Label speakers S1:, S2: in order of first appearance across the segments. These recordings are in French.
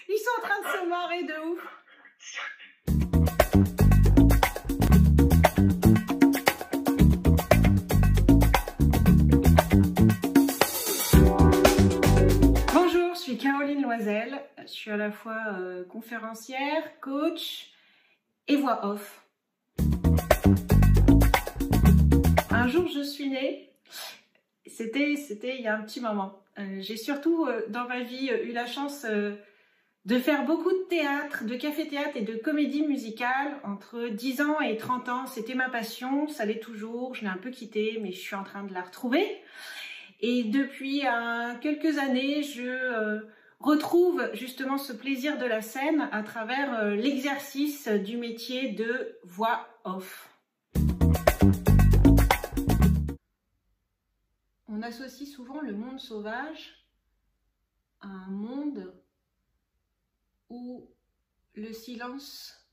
S1: Ils sont en train de se marrer de ouf. Bonjour, je suis Caroline Loisel. Je suis à la fois conférencière, coach et voix off. Un jour, je suis née. C'était il y a un petit moment. J'ai surtout dans ma vie eu la chance de faire beaucoup de théâtre, de café-théâtre et de comédie musicale. Entre 10 ans et 30 ans, c'était ma passion, ça l'est toujours. Je l'ai un peu quittée, mais je suis en train de la retrouver. Et depuis quelques années, je retrouve justement ce plaisir de la scène à travers l'exercice du métier de voix off. On associe souvent le monde sauvage à un monde où le silence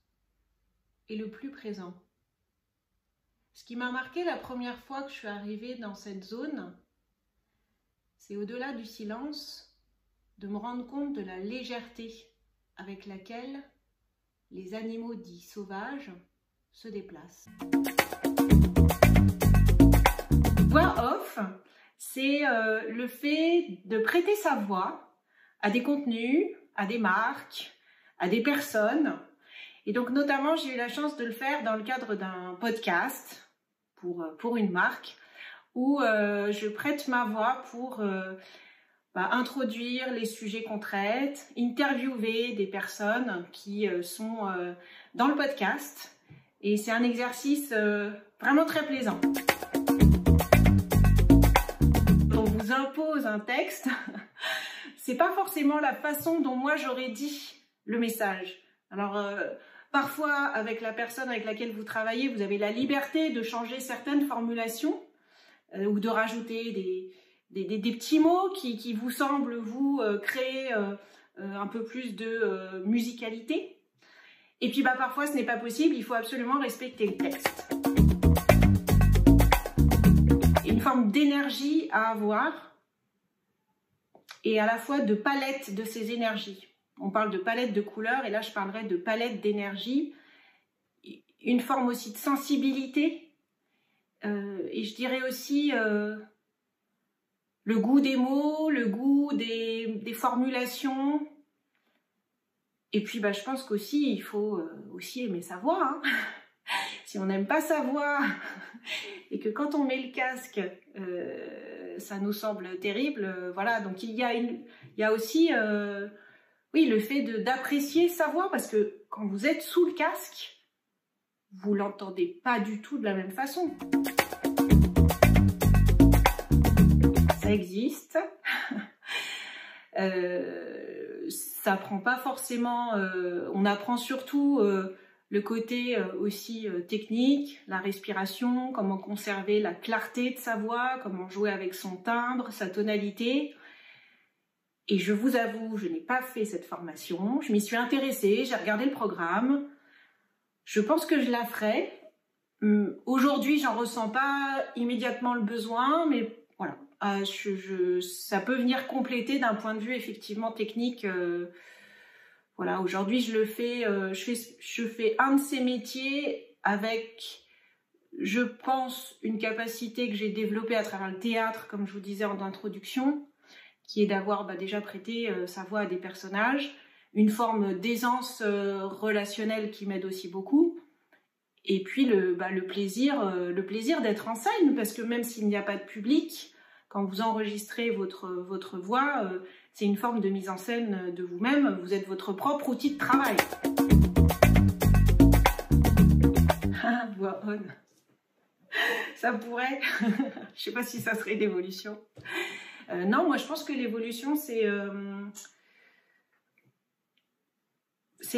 S1: est le plus présent. Ce qui m'a marqué la première fois que je suis arrivée dans cette zone, c'est au-delà du silence, de me rendre compte de la légèreté avec laquelle les animaux dits sauvages se déplacent. Voix off, c'est le fait de prêter sa voix à des contenus, à des marques, à des personnes. Et donc notamment, j'ai eu la chance de le faire dans le cadre d'un podcast pour une marque où je prête ma voix pour introduire les sujets qu'on traite, interviewer des personnes qui sont dans le podcast. Et c'est un exercice vraiment très plaisant. On vous impose un texte, c'est pas forcément la façon dont moi j'aurais dit le message. Alors parfois avec la personne avec laquelle vous travaillez, vous avez la liberté de changer certaines formulations ou de rajouter des petits mots qui vous semblent vous créer un peu plus de musicalité. Et puis parfois ce n'est pas possible, il faut absolument respecter le texte. Une forme d'énergie à avoir et à la fois de palette de ces énergies. On parle de palette de couleurs et là je parlerai de palette d'énergie. Une forme aussi de sensibilité et je dirais aussi le goût des mots, le goût des formulations. Et puis je pense qu'aussi il faut aussi aimer sa voix. Hein. Si on n'aime pas sa voix et que quand on met le casque, ça nous semble terrible, voilà. Donc il y a aussi oui, le fait d'apprécier sa voix parce que quand vous êtes sous le casque, vous l'entendez pas du tout de la même façon. Ça existe. Ça prend pas forcément. On apprend surtout le côté aussi technique, la respiration, comment conserver la clarté de sa voix, comment jouer avec son timbre, sa tonalité. Et je vous avoue, je n'ai pas fait cette formation, je m'y suis intéressée, j'ai regardé le programme, je pense que je la ferai. Aujourd'hui, j'en ressens pas immédiatement le besoin, mais voilà, ça peut venir compléter d'un point de vue effectivement technique. Voilà, aujourd'hui je le fais, je fais un de ces métiers avec, je pense, une capacité que j'ai développée à travers le théâtre, comme je vous disais en introduction, qui est d'avoir déjà prêté sa voix à des personnages, une forme d'aisance relationnelle qui m'aide aussi beaucoup, et puis le plaisir d'être en scène, parce que même s'il n'y a pas de public, quand vous enregistrez votre voix, c'est une forme de mise en scène de vous-même, vous êtes votre propre outil de travail. Voix on. Ça pourrait, je sais pas si ça serait l'évolution. Non, moi je pense que l'évolution c'est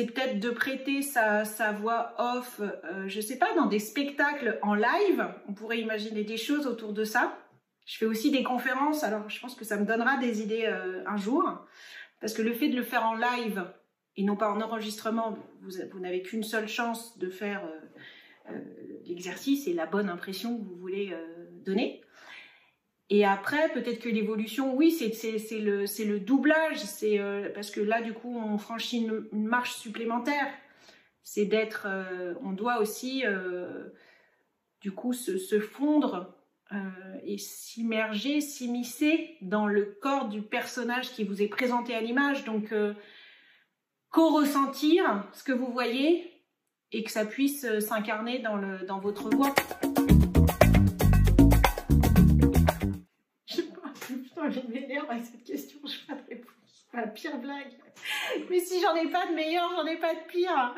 S1: peut-être de prêter sa voix off, je sais pas, dans des spectacles en live, on pourrait imaginer des choses autour de ça. Je fais aussi des conférences, alors je pense que ça me donnera des idées un jour, parce que le fait de le faire en live et non pas en enregistrement, vous n'avez qu'une seule chance de faire l'exercice et la bonne impression que vous voulez donner. Et après, peut-être que l'évolution, oui, c'est le doublage, parce que là, du coup, on franchit une marche supplémentaire. C'est d'être, on doit aussi, du coup, se fondre et s'immerger, s'immiscer dans le corps du personnage qui vous est présenté à l'image. Donc, co-ressentir ce que vous voyez et que ça puisse s'incarner dans votre voix. Putain, je m'énerve avec cette question, je n'ai pas de réponse. C'est la pire blague. Mais si j'en ai pas de meilleure, j'en ai pas de pire.